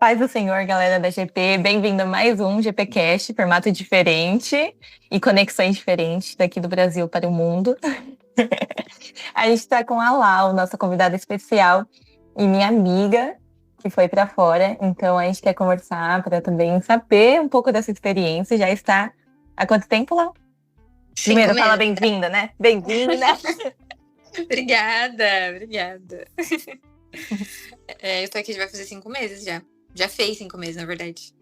Paz do Senhor, galera da GP. Bem-vindo a mais um GPcast, formato diferente e conexões diferentes daqui do Brasil para o mundo. A gente está com a Lau, nossa convidada especial e minha amiga, que foi para fora. Então, a gente quer conversar para também saber um pouco dessa experiência. Já está há quanto tempo, Lau? Primeiro, fala bem-vinda, né? Bem-vinda! Obrigada. Eu tô aqui, já vai fazer 5 meses já. Já fez 5 meses, na verdade.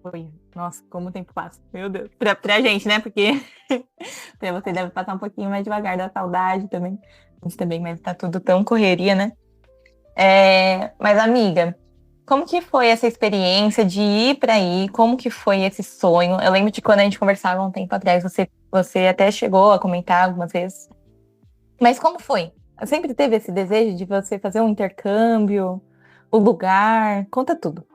Foi. Nossa, como o tempo passa. Meu Deus. Pra gente, né? Porque pra você deve passar um pouquinho mais devagar da saudade também. A gente também, mas tá tudo tão correria, né? Mas, amiga, como que foi essa experiência de ir pra aí? Como que foi esse sonho? Eu lembro de quando a gente conversava um tempo atrás, você até chegou a comentar algumas vezes. Mas como foi? Sempre teve esse desejo de você fazer um intercâmbio, o lugar? Conta tudo.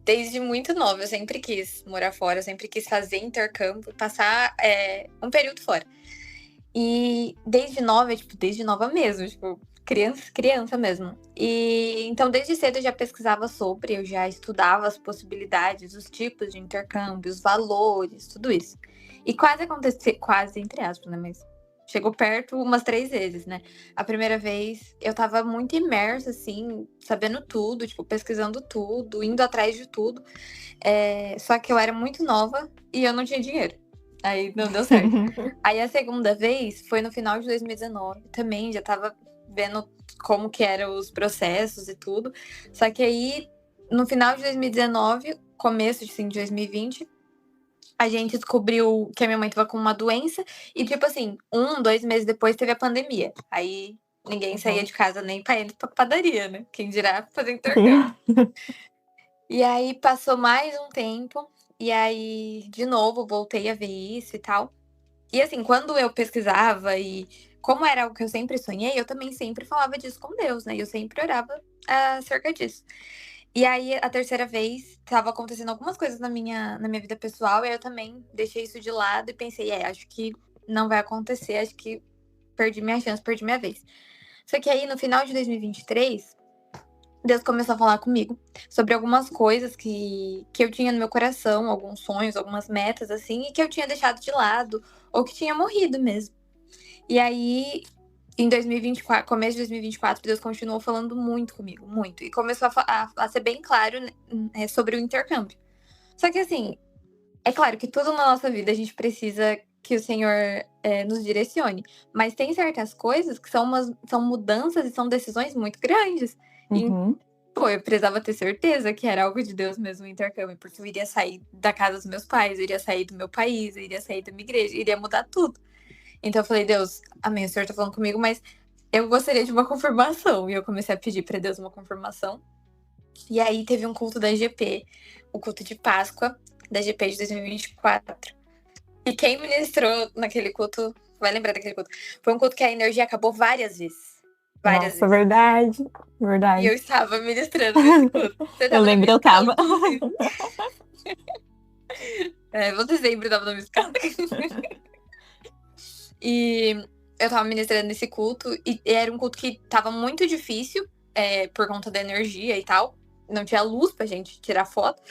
Desde muito nova, eu sempre quis morar fora, eu sempre quis fazer intercâmbio, passar um período fora. E desde nova mesmo, criança mesmo. E então, desde cedo eu já pesquisava sobre, eu já estudava as possibilidades, os tipos de intercâmbio, os valores, tudo isso. E quase aconteceu, quase entre aspas, né? Mas chegou perto umas 3 vezes, né? A primeira vez eu tava muito imersa, assim, sabendo tudo, tipo, pesquisando tudo, indo atrás de tudo. Só que eu era muito nova e eu não tinha dinheiro. Aí não deu certo. Aí a segunda vez foi no final de 2019. Também já tava vendo como que eram os processos e tudo. Só que aí, no final de 2019, começo assim, de 2020, a gente descobriu que a minha mãe tava com uma doença. E tipo assim, 2 meses depois teve a pandemia. Aí ninguém saía de casa nem pra ir pra padaria, né? Quem dirá fazer intercâmbio. E aí passou mais um tempo. E aí, de novo, voltei a ver isso e tal. E assim, quando eu pesquisava e como era algo que eu sempre sonhei, eu também sempre falava disso com Deus, né? E eu sempre orava acerca disso. E aí, a terceira vez, tava acontecendo algumas coisas na minha vida pessoal, e aí eu também deixei isso de lado e pensei, acho que não vai acontecer, acho que perdi minha chance, perdi minha vez. Só que aí, no final de 2023, Deus começou a falar comigo sobre algumas coisas que eu tinha no meu coração, alguns sonhos, algumas metas, assim, e que eu tinha deixado de lado, ou que tinha morrido mesmo. E aí, em 2024, começo de 2024, Deus continuou falando muito comigo, muito. E começou a ser bem claro, né, sobre o intercâmbio. Só que assim, é claro que tudo na nossa vida a gente precisa que o Senhor nos direcione. Mas tem certas coisas que são mudanças e são decisões muito grandes. Uhum. Pô, eu precisava ter certeza que era algo de Deus mesmo o intercâmbio, porque eu iria sair da casa dos meus pais, eu iria sair do meu país, eu iria sair da minha igreja, iria mudar tudo. Então eu falei, Deus, amém, o Senhor tá falando comigo, mas eu gostaria de uma confirmação. E eu comecei a pedir pra Deus uma confirmação. E aí teve um culto da GP, o culto de Páscoa da GP de 2024. E quem ministrou naquele culto, vai lembrar daquele culto, foi um culto que a energia acabou várias vezes. Várias Nossa, vezes. verdade. E eu estava ministrando nesse culto. Você Eu tava na lembro, minha eu escala, tava. inclusive. Você sempre tava na minha escala. E eu tava ministrando nesse culto, e era um culto que tava muito difícil, por conta da energia e tal. Não tinha luz pra gente tirar foto.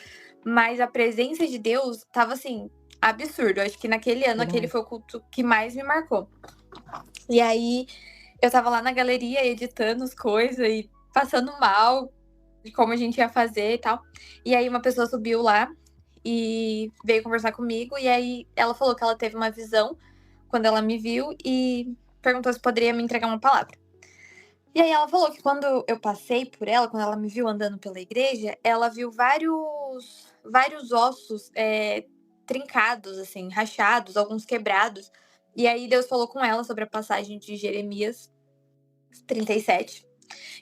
Mas a presença de Deus tava, assim, absurdo. Eu acho que naquele ano, aquele foi o culto que mais me marcou. E aí, eu tava lá na galeria editando as coisas e passando mal de como a gente ia fazer e tal. E aí, uma pessoa subiu lá e veio conversar comigo. E aí, ela falou que ela teve uma visão quando ela me viu e perguntou se poderia me entregar uma palavra. E aí, ela falou que quando eu passei por ela, quando ela me viu andando pela igreja, ela viu vários ossos trincados, assim, rachados, alguns quebrados. E aí, Deus falou com ela sobre a passagem de Jeremias 37,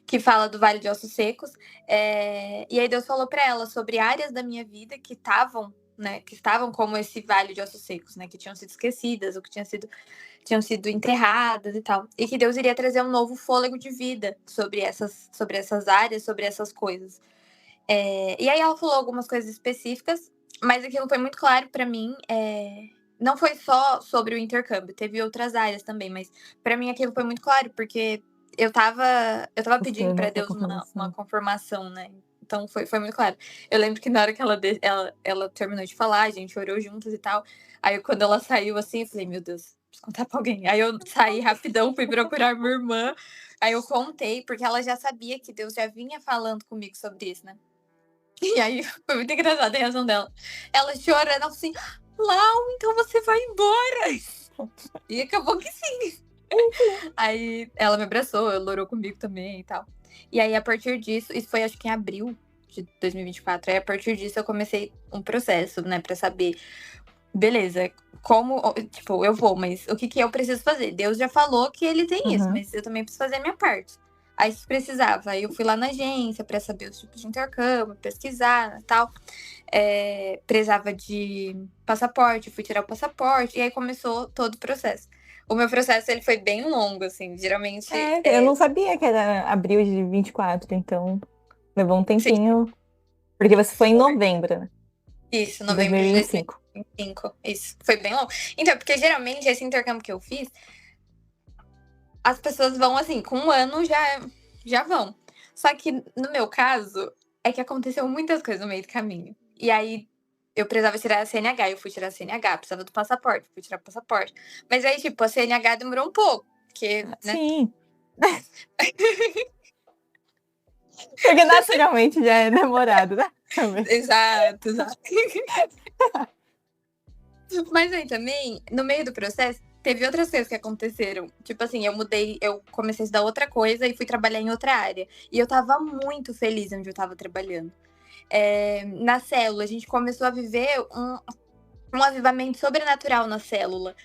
que fala do Vale de Ossos Secos. E aí Deus falou para ela sobre áreas da minha vida que estavam, né, que estavam como esse Vale de Ossos Secos, né, que tinham sido esquecidas ou que tinham sido enterradas e tal. E que Deus iria trazer um novo fôlego de vida sobre essas áreas, sobre essas coisas. E aí ela falou algumas coisas específicas, mas aquilo foi muito claro para mim. Não foi só sobre o intercâmbio, teve outras áreas também, mas para mim aquilo foi muito claro, porque eu tava pedindo Buscando pra essa Deus uma confirmação. confirmação, né? Então foi muito claro. Eu lembro que na hora que ela terminou de falar, a gente orou juntas e tal. Aí quando ela saiu assim, eu falei, meu Deus, preciso contar pra alguém. Aí eu saí rapidão, fui procurar minha irmã. Aí eu contei, porque ela já sabia que Deus já vinha falando comigo sobre isso, né? E aí foi muito engraçada a reação dela. Ela chorando, ela falou assim, Lau, então você vai embora. E acabou que sim. Aí ela me abraçou, ela orou comigo também e tal. E aí, a partir disso, isso foi acho que em abril de 2024. Aí, a partir disso, eu comecei um processo, né, pra saber, beleza, como, tipo, eu vou, mas o que que eu preciso fazer? Deus já falou que ele tem isso, Uhum. mas eu também preciso fazer a minha parte. Aí, se precisava, aí eu fui lá na agência pra saber os tipos de intercâmbio, pesquisar e tal. Precisava de passaporte, fui tirar o passaporte, e aí começou todo o processo. O meu processo, ele foi bem longo, assim, geralmente... Eu não sabia que era abril de 24, então levou um Sim, tempinho. Porque você foi em foi. novembro, né? Isso, De novembro de 2025. 2025. Isso, foi bem longo. Então, porque geralmente esse intercâmbio que eu fiz, as pessoas vão assim, com um ano já vão. Só que no meu caso, é que aconteceu muitas coisas no meio do caminho. E aí eu precisava tirar a CNH, eu fui tirar a CNH, precisava do passaporte, fui tirar o passaporte. Mas aí, tipo, a CNH demorou um pouco, porque, né? Sim. Porque naturalmente já é demorado, né? Também. Exato, exato. Mas aí também, no meio do processo, teve outras coisas que aconteceram. Tipo assim, eu comecei a estudar outra coisa e fui trabalhar em outra área. E eu tava muito feliz onde eu tava trabalhando. Na célula, a gente começou a viver um avivamento sobrenatural na célula.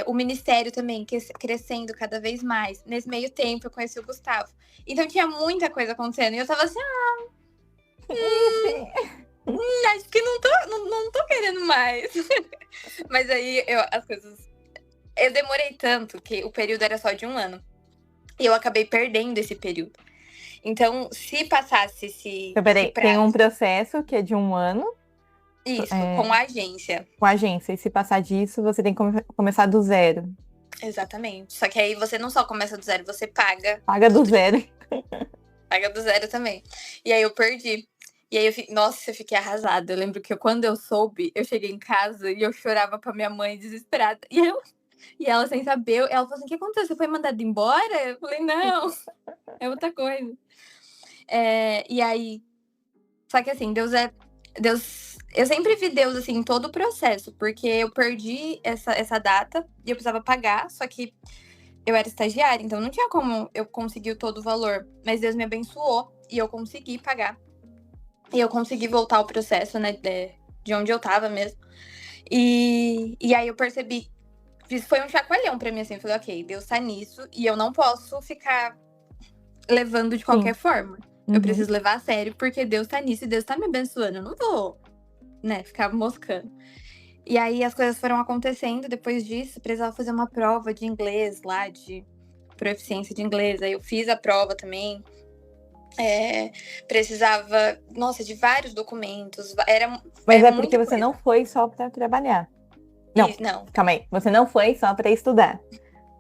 O ministério também crescendo cada vez mais. Nesse meio tempo, eu conheci o Gustavo. Então tinha muita coisa acontecendo. E eu tava assim, acho que não tô querendo mais. Mas aí as coisas. Eu demorei tanto que o período era só de um ano. E eu acabei perdendo esse período. Então, se passasse esse Então, peraí, tem um prazo, processo que é de um ano isso, com a agência. com a agência. E se passar disso, você tem que começar do zero. Exatamente. Só que aí você não só começa do zero, você paga. Paga do zero. Paga do zero também. E aí eu perdi. E aí nossa, eu fiquei arrasada. Eu lembro que quando eu soube, eu cheguei em casa e eu chorava pra minha mãe desesperada. E ela sem saber, ela falou assim: o que aconteceu? Você foi mandada embora? Eu falei, não, é outra coisa. E aí, só que assim, Deus. Eu sempre vi Deus assim em todo o processo, porque eu perdi essa data e eu precisava pagar, só que eu era estagiária, então não tinha como eu conseguir todo o valor. Mas Deus me abençoou e eu consegui pagar. E eu consegui voltar ao processo, né, de onde eu tava mesmo. E aí eu percebi, foi um chacoalhão pra mim, assim, eu falei, ok, Deus tá nisso e eu não posso ficar levando de qualquer forma. Eu Uhum. preciso levar a sério, porque Deus tá nisso e Deus tá me abençoando. Eu não vou, né, ficar moscando. E aí as coisas foram acontecendo. Depois disso, precisava fazer uma prova de inglês lá, de proficiência de inglês. Aí eu fiz a prova também. Precisava, nossa, de vários documentos. Mas é porque muita você coisa. não foi só para trabalhar. Não, Isso, não. calma aí. Você não foi só para estudar.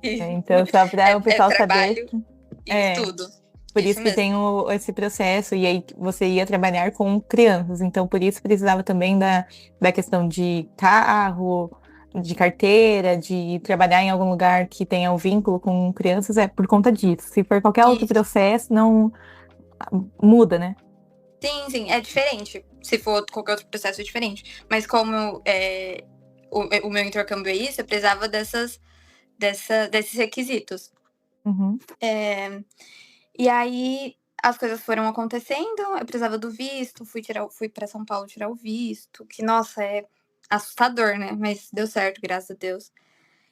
Isso. Então, só para o pessoal saber. Trabalho e tudo. Por Isso isso que mesmo. tem esse processo, e aí você ia trabalhar com crianças, então por isso precisava também da questão de carro, de carteira, de trabalhar em algum lugar que tenha um vínculo com crianças, é por conta disso. Se for qualquer outro Isso. processo, não muda, né? Sim, sim, é diferente. Se for qualquer outro processo, é diferente. Mas como o meu intercâmbio é isso, eu precisava desses requisitos. Uhum. E aí as coisas foram acontecendo, eu precisava do visto, fui para São Paulo tirar o visto, que, nossa, é assustador, né? Mas deu certo, graças a Deus.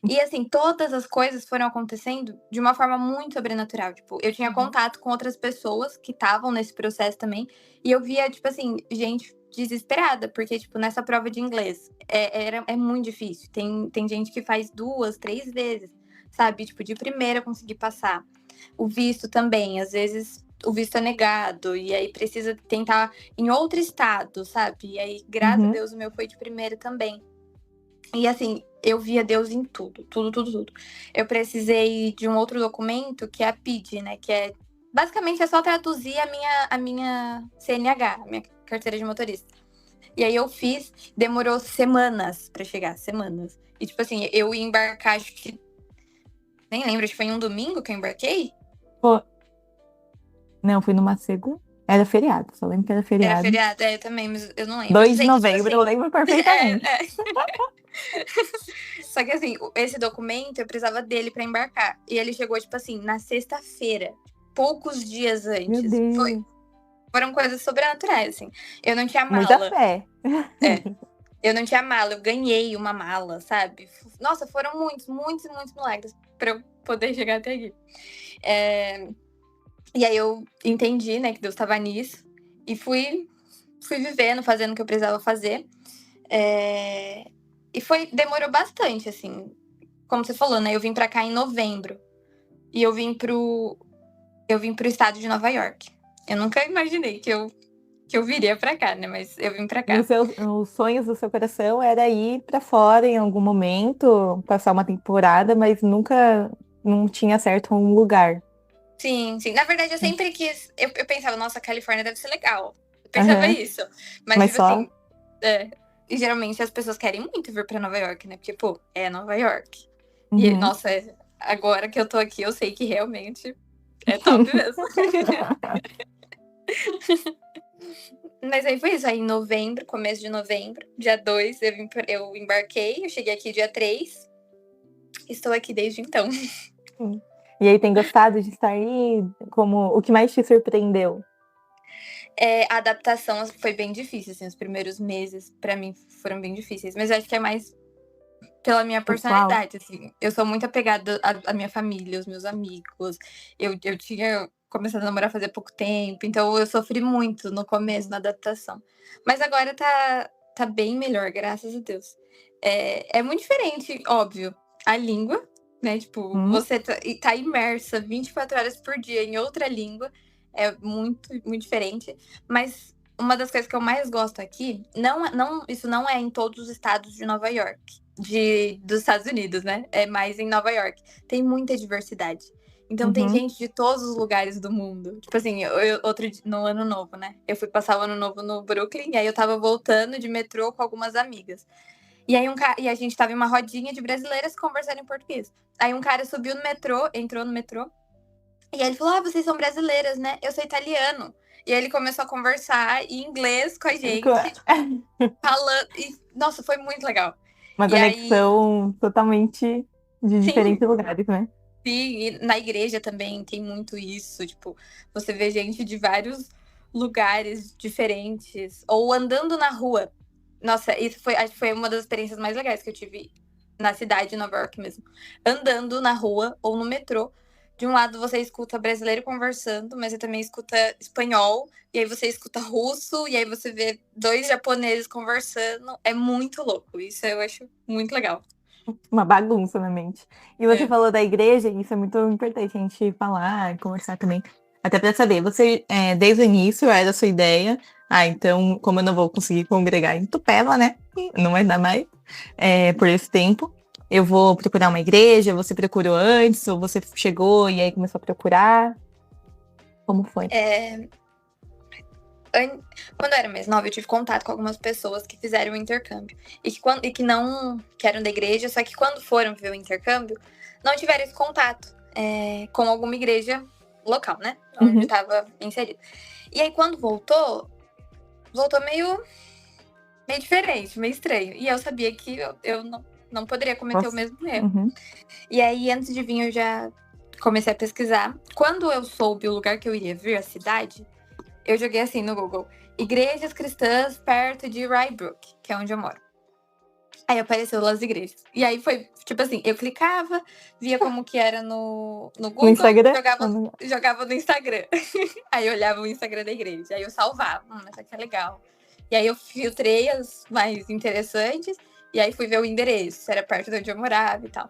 E assim, todas as coisas foram acontecendo de uma forma muito sobrenatural. Tipo, eu tinha contato com outras pessoas que estavam nesse processo também, e eu via, tipo assim, gente desesperada, porque, tipo, nessa prova de inglês é muito difícil. Tem gente que faz 2, 3 vezes, sabe? Tipo, de primeira conseguir passar. O visto também, às vezes o visto é negado, e aí precisa tentar em outro estado, sabe? E aí, graças a Deus, o meu foi de primeira também. E assim, eu via Deus em tudo, tudo, tudo, tudo. Eu precisei de um outro documento, que é a PID, né? Que é basicamente é só traduzir a minha CNH, a minha carteira de motorista. E aí eu fiz, demorou semanas pra chegar, semanas. E tipo assim, eu ia embarcar, acho que. Nem lembro, acho que foi em um domingo que eu embarquei. Pô, não, fui numa segunda. Era feriado, só lembro que era Era feriado. feriado, eu também, mas eu não lembro. Eu 2 de sei que, tipo novembro, eu assim. lembro perfeitamente. É. Só que assim, esse documento eu precisava dele pra embarcar. E ele chegou, tipo assim, na sexta-feira, poucos dias Meu antes. Deus, Foram coisas sobrenaturais, assim. Eu não tinha muita mala. fé. É. Eu não tinha mala, eu ganhei uma mala, sabe? Nossa, foram muitos, muitos, muitos milagres pra eu poder chegar até aqui. E aí eu entendi, né, que Deus estava nisso. E fui vivendo, fazendo o que eu precisava fazer. E demorou bastante, assim. Como você falou, né? Eu vim pra cá em novembro. E eu vim pro estado de Nova York. Eu nunca imaginei que eu viria pra cá, né? Mas eu vim pra E cá. os sonhos do seu coração era ir pra fora em algum momento, passar uma temporada, mas nunca não tinha certo um lugar. Sim, sim. Na verdade, eu sempre quis. Eu pensava, nossa, a Califórnia deve ser legal. Eu pensava Aham. isso. Mas, Mas tipo só. assim. E geralmente as pessoas querem muito vir pra Nova York, né? Porque, pô, é Nova York. E, Uhum. nossa, agora que eu tô aqui, eu sei que realmente é top mesmo. Mas aí foi isso. Aí em novembro, começo de novembro, dia 2, eu embarquei. Eu cheguei aqui dia 3. Estou aqui desde então. E aí, tem gostado de estar aí? Como o que mais te surpreendeu? A adaptação foi bem difícil, assim. Os primeiros meses, pra mim, foram bem difíceis. Mas eu acho que é mais pela minha Pessoal? personalidade, assim. Eu sou muito apegada à minha família, aos meus amigos. Eu tinha começado a namorar fazia pouco tempo, então eu sofri muito no começo, na adaptação. Mas agora tá bem melhor, graças a Deus. É muito diferente, óbvio, a língua, né? Tipo, Hum? você tá imersa 24 horas por dia em outra língua. É muito, muito diferente. Mas uma das coisas que eu mais gosto aqui, isso não é em todos os estados de Nova York dos Estados Unidos, né? É mais em Nova York. Tem muita diversidade. Então tem Uhum. gente de todos os lugares do mundo. Tipo assim, outro dia, no ano novo, né? Eu fui passar o ano novo no Brooklyn, e aí eu tava voltando de metrô com algumas amigas. E aí e a gente tava em uma rodinha de brasileiras conversando em português. Aí um cara subiu no metrô, entrou no metrô, e aí ele falou: vocês são brasileiras, né? Eu sou italiano. E aí ele começou a conversar em inglês com a gente, tipo, falando. E, nossa, foi muito legal. Uma E aí, conexão totalmente de sim, diferentes lugares, né? sim, e na igreja também tem muito isso, tipo, você vê gente de vários lugares diferentes, ou andando na rua. Nossa, acho que foi uma das experiências mais legais que eu tive na cidade de Nova York mesmo. Andando na rua ou no metrô. De um lado você escuta brasileiro conversando, mas você também escuta espanhol, e aí você escuta russo, e aí você vê dois japoneses conversando. É muito louco. Isso eu acho muito legal. Uma bagunça na mente. E você É. falou da igreja, e isso é muito importante a gente falar, conversar também. Até para saber, você, desde o início, era a sua ideia. Ah, então, como eu não vou conseguir congregar em Tupéva, né? Não vai dar mais, por esse tempo. Eu vou procurar uma igreja, você procurou antes, ou você chegou e aí começou a procurar? Como foi? Quando eu era mais nova, eu tive contato com algumas pessoas que fizeram o intercâmbio. Que eram da igreja, só que quando foram ver o intercâmbio, não tiveram esse contato com alguma igreja local, né? Onde Uhum. estava inserido. E aí, quando voltou meio diferente, meio estranho. E eu sabia que eu não poderia cometer o Nossa. mesmo erro. Uhum. E aí, antes de vir, eu já comecei a pesquisar. Quando eu soube o lugar que eu iria vir, a cidade, eu joguei assim no Google: igrejas cristãs perto de Rye Brook, que é onde eu moro. Aí apareceu lá as igrejas. E aí foi, tipo assim, eu clicava, via como que era no No Google, Instagram? jogava no Instagram. Aí eu olhava o Instagram da igreja, aí eu salvava. Essa aqui é legal. E aí eu filtrei as mais interessantes, e aí fui ver o endereço, se era perto de onde eu morava e tal.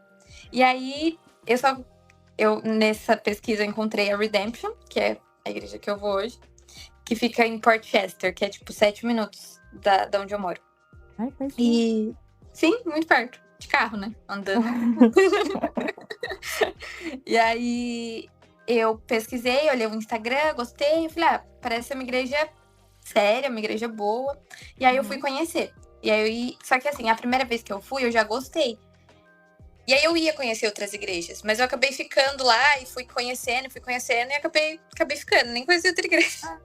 E aí, nessa pesquisa, eu encontrei a Redemption, que é a igreja que eu vou hoje, que fica em Port Chester, que é tipo 7 minutos da onde eu moro. Ai, pertinho. E Sim, muito perto. De carro, né? Andando. E aí eu pesquisei, olhei o Instagram, gostei, e falei, parece ser uma igreja séria, uma igreja boa. E aí eu fui conhecer. E aí, só que assim, a primeira vez que eu fui, eu já gostei. E aí eu ia conhecer outras igrejas, mas eu acabei ficando lá e fui conhecendo e acabei ficando, nem conheci outra igreja.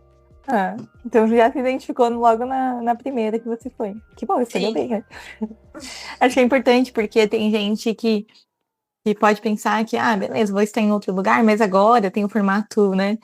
Então já se identificou logo na primeira que você foi. Que bom, escolheu Sim. bem, né? Acho que é importante, porque tem gente que pode pensar que, beleza, vou estar em outro lugar, mas agora tem o formato, né,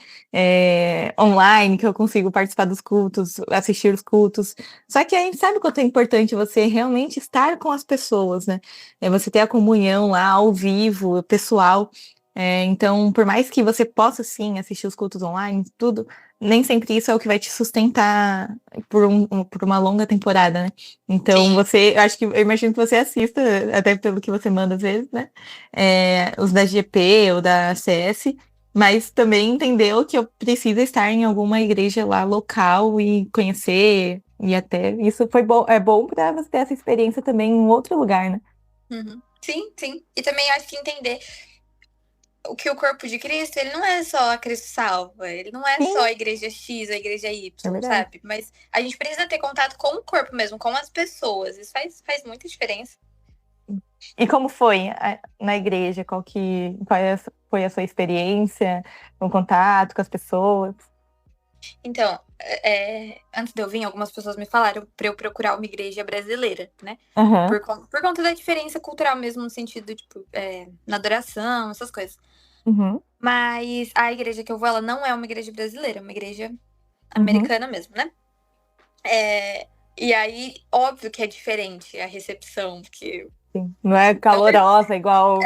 online, que eu consigo participar dos cultos, assistir os cultos. Só que aí, sabe o quanto é importante você realmente estar com as pessoas, né? Você ter a comunhão lá, ao vivo, pessoal. Então, por mais que você possa, sim, assistir os cultos online, tudo, nem sempre isso é o que vai te sustentar por uma longa temporada, né? Então, eu imagino que você assista, até pelo que você manda às vezes, né? Os da GP ou da CS, mas também entendeu que eu preciso estar em alguma igreja lá local e conhecer, e até isso foi bom, é bom para você ter essa experiência também em outro lugar, né? Uhum. Sim, sim. E também acho que entender o que o corpo de Cristo, ele não é só a Cristo salva, ele não é só Sim, a igreja X, a igreja Y, é verdade. sabe? Mas a gente precisa ter contato com o corpo mesmo, com as pessoas. Isso faz muita diferença. E como foi na igreja? Foi a sua experiência, o contato com as pessoas? Então, antes de eu vir, algumas pessoas me falaram para eu procurar uma igreja brasileira, né? Aham. Por conta da diferença cultural mesmo, no sentido, tipo, na adoração, essas coisas. Uhum. Mas a igreja que eu vou, ela não é uma igreja brasileira, é uma igreja Uhum. americana mesmo, né? E aí, óbvio que é diferente a recepção, porque Sim. Não é não é, calorosa igual.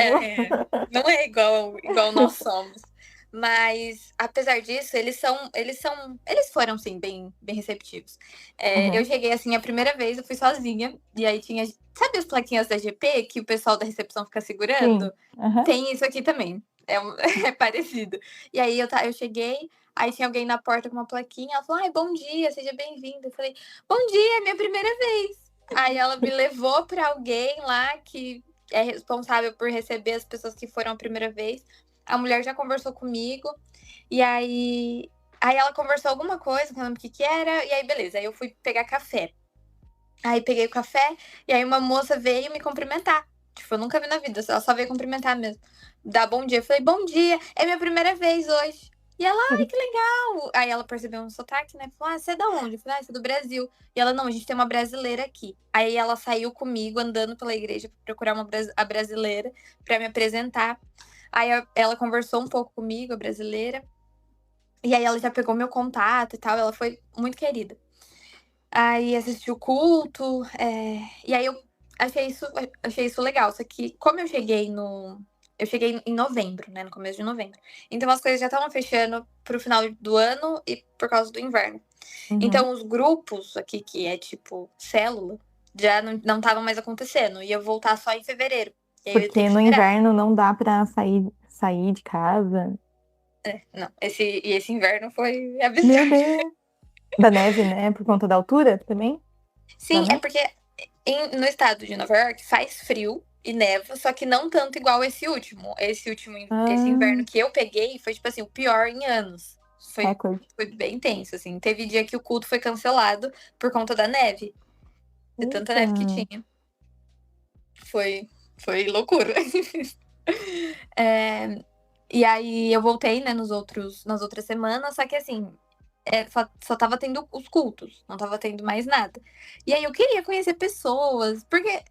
não é igual nós somos. Mas, apesar disso, eles foram, sim, bem receptivos. Eu Uhum. cheguei, assim, a primeira vez, eu fui sozinha, e aí tinha, sabe as plaquinhas da GP que o pessoal da recepção fica Sim. segurando? Aham. Tem isso aqui também, é parecido. E aí eu cheguei, aí tinha alguém na porta com uma plaquinha, ela falou, ai, bom dia, seja bem-vinda. Eu falei, bom dia, é minha primeira vez. Aí ela me levou para alguém lá que é responsável por receber as pessoas que foram a primeira vez. A mulher já conversou comigo, e aí ela conversou alguma coisa, não lembro o que era, e aí beleza, aí eu fui pegar café. Aí peguei o café, e aí uma moça veio me cumprimentar. Tipo, eu nunca vi na vida, ela só veio cumprimentar mesmo. Dar bom dia. Eu falei, bom dia, é minha primeira vez hoje. E ela, ai, que legal. Aí ela percebeu um sotaque, né? Falou, você é da onde? Eu falei, você é do Brasil. E ela, não, a gente tem uma brasileira aqui. Aí ela saiu comigo, andando pela igreja, pra procurar a brasileira, pra me apresentar. Aí ela conversou um pouco comigo, a brasileira. E aí ela já pegou meu contato e tal, ela foi muito querida. Aí assisti o culto, e aí eu achei isso legal. Só que como eu cheguei em novembro, né, no começo de novembro. Então as coisas já estavam fechando pro final do ano e por causa do inverno. Uhum. Então os grupos aqui, que é tipo célula, já não estavam mais acontecendo. Ia voltar só em fevereiro. E aí eu ia ter Porque que no esperar. inverno não dá pra sair de casa. Não, esse inverno foi Meu absurdo. Deus. Da neve, né? Por conta da altura também? Da Sim, é neve? porque no estado de Nova York faz frio e neva, só que não tanto igual esse último. Esse inverno Ah, que eu peguei foi, tipo assim, o pior em anos. Foi, recorde. foi bem tenso, assim. Teve dia que o culto foi cancelado por conta da neve, de tanta Eita. neve que tinha. Foi, foi loucura. E aí eu voltei, né, nas outras semanas, só que assim, só tava tendo os cultos, não tava tendo mais nada. E aí eu queria conhecer pessoas, porque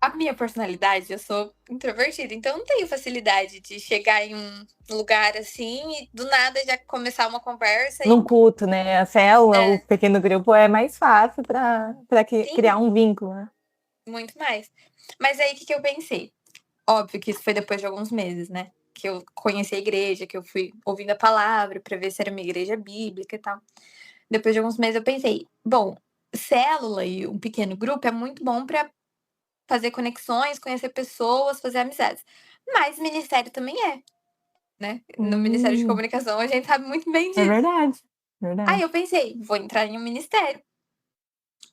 a minha personalidade, eu sou introvertida, então eu não tenho facilidade de chegar em um lugar assim e do nada já começar uma conversa Num e culto, né? A célula, o é, pequeno grupo é mais fácil para criar sim, um vínculo, né? muito mais. Mas aí o que eu pensei? Óbvio que isso foi depois de alguns meses, né? Que eu conheci a igreja, que eu fui ouvindo a palavra para ver se era uma igreja bíblica e tal. Depois de alguns meses eu pensei, bom, célula e um pequeno grupo é muito bom para fazer conexões, conhecer pessoas, fazer amizades. Mas ministério também é, né? No Ministério de Hum, Comunicação a gente sabe muito bem é disso. verdade. Aí Verdade. eu pensei, vou entrar em um ministério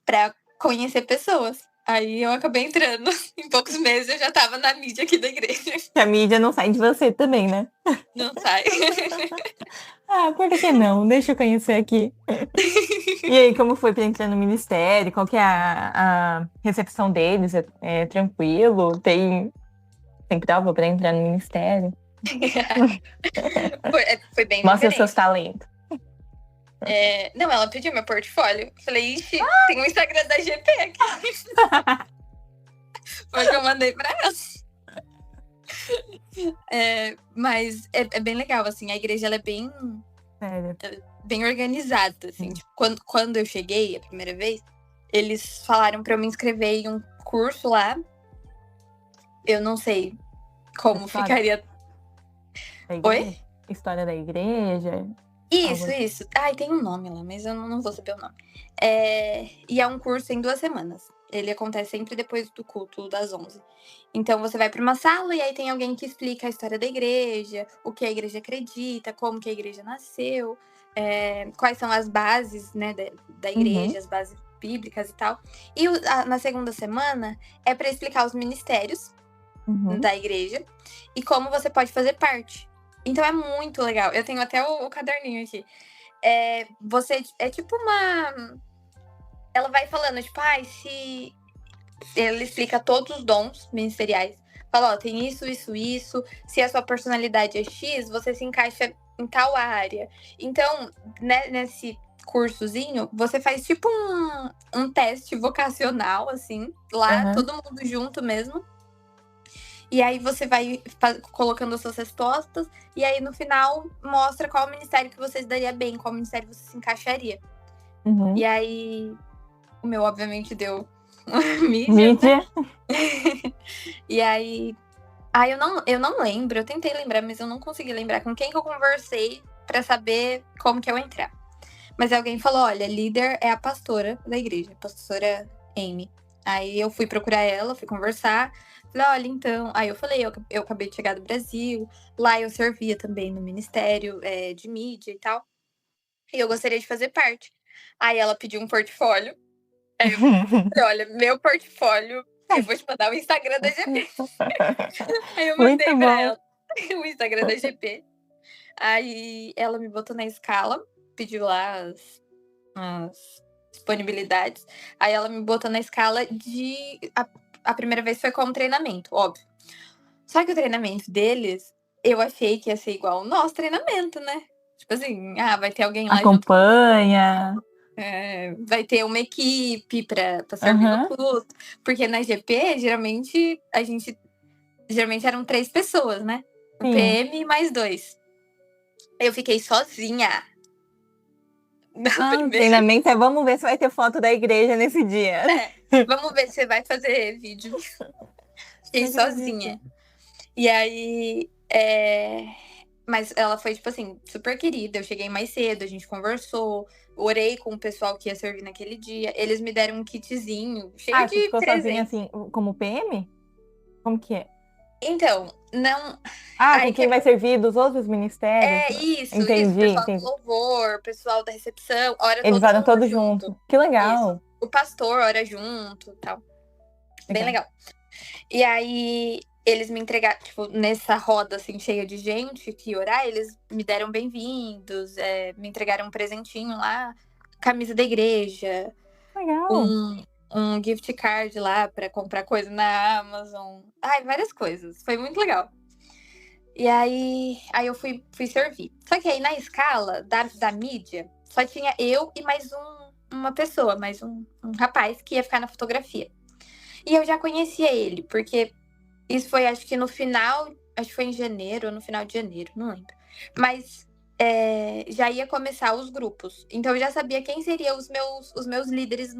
para conhecer pessoas. Aí eu acabei entrando. Em poucos meses eu já tava na mídia aqui da igreja. Que a mídia não sai de você também, né? Não sai. Ah, por que não? Deixa eu conhecer aqui. E aí, como foi pra entrar no ministério? Qual que é a recepção deles? É tranquilo? Tem prova pra entrar no ministério? Foi bem Mostra os seus diferente. talentos. Não, ela pediu meu portfólio. Falei, ixi, tem o Instagram da GP aqui. Foi o que eu mandei pra ela. Mas é bem legal, assim. A igreja ela é Sério. bem organizada, assim. Tipo, quando eu cheguei a primeira vez, eles falaram pra eu me inscrever em um curso lá. Eu não sei como História ficaria. da igreja? Oi? História da igreja? Isso, Algo assim. isso. Ai, tem um nome lá, mas eu não vou saber o nome. E é um curso em 2 semanas. Ele acontece sempre depois do culto das 11. Então você vai para uma sala e aí tem alguém que explica a história da igreja, o que a igreja acredita, como que a igreja nasceu, quais são as bases, né, da igreja, as bases bíblicas e tal. E na segunda semana é para explicar os ministérios da igreja e como você pode fazer parte. Então é muito legal. Eu tenho até o caderninho aqui. Você é tipo uma. Ela vai falando, tipo, se. Ela explica todos os dons ministeriais. Fala, ó, tem isso, isso, isso. Se a sua personalidade é X, você se encaixa em tal área. Então, né, nesse cursozinho, você faz tipo um teste vocacional, assim, lá, todo mundo junto mesmo. E aí você vai colocando as suas respostas. E aí, no final, mostra qual ministério que você se daria bem, qual ministério você se encaixaria. E aí, o meu, obviamente, deu mídia. Né? E aí... eu não lembro. Eu tentei lembrar, mas eu não consegui lembrar com quem que eu conversei pra saber como que eu ia entrar. Mas alguém falou, olha, líder é a pastora da igreja, a pastora Amy. Aí eu fui procurar ela, fui conversar. Falei, olha, então... Aí eu falei, eu acabei de chegar do Brasil. Lá eu servia também no ministério de mídia e tal. E eu gostaria de fazer parte. Aí ela pediu um portfólio. Aí eu falei, olha, meu portfólio... Eu vou te mandar o Instagram da GP. Aí eu mandei pra ela o Instagram da GP. Aí ela me botou na escala. Pediu lá as disponibilidades. Aí ela me botou na escala de... A primeira vez foi como treinamento, óbvio. Só que o treinamento deles, eu achei que ia ser igual o nosso treinamento, né? Tipo assim, vai ter alguém lá acompanha. Junto. Vai ter uma equipe pra servir no culto. Porque na GP, geralmente eram 3 pessoas, né? O PM e mais 2. Eu fiquei sozinha. O treinamento vamos ver se vai ter foto da igreja nesse dia. Vamos ver se você vai fazer vídeo. Fiquei sozinha. E aí, mas ela foi, tipo assim, super querida. Eu cheguei mais cedo, a gente conversou, orei com o pessoal que ia servir naquele dia. Eles me deram um kitzinho cheio de você ficou presente. sozinha assim, como PM? Como que é? Então, não... com quem vai servir dos outros ministérios? Isso. Entendi. Pessoal do louvor, pessoal da recepção, ora Eles todo eram mundo todos junto. Que legal. Isso. O pastor ora junto e tal. Bem legal. E aí, eles me entregaram, tipo, nessa roda, assim, cheia de gente que ia orar, eles me deram bem-vindos, me entregaram um presentinho lá, camisa da igreja. Legal. Um gift card lá pra comprar coisa na Amazon. Várias coisas. Foi muito legal. E aí eu fui servir. Só que aí na escala da mídia, só tinha eu e mais uma pessoa, mais um rapaz que ia ficar na fotografia. E eu já conhecia ele, porque isso foi, acho que no final, acho que foi em janeiro ou no final de janeiro, não lembro. Mas já ia começar os grupos. Então eu já sabia quem seriam os meus líderes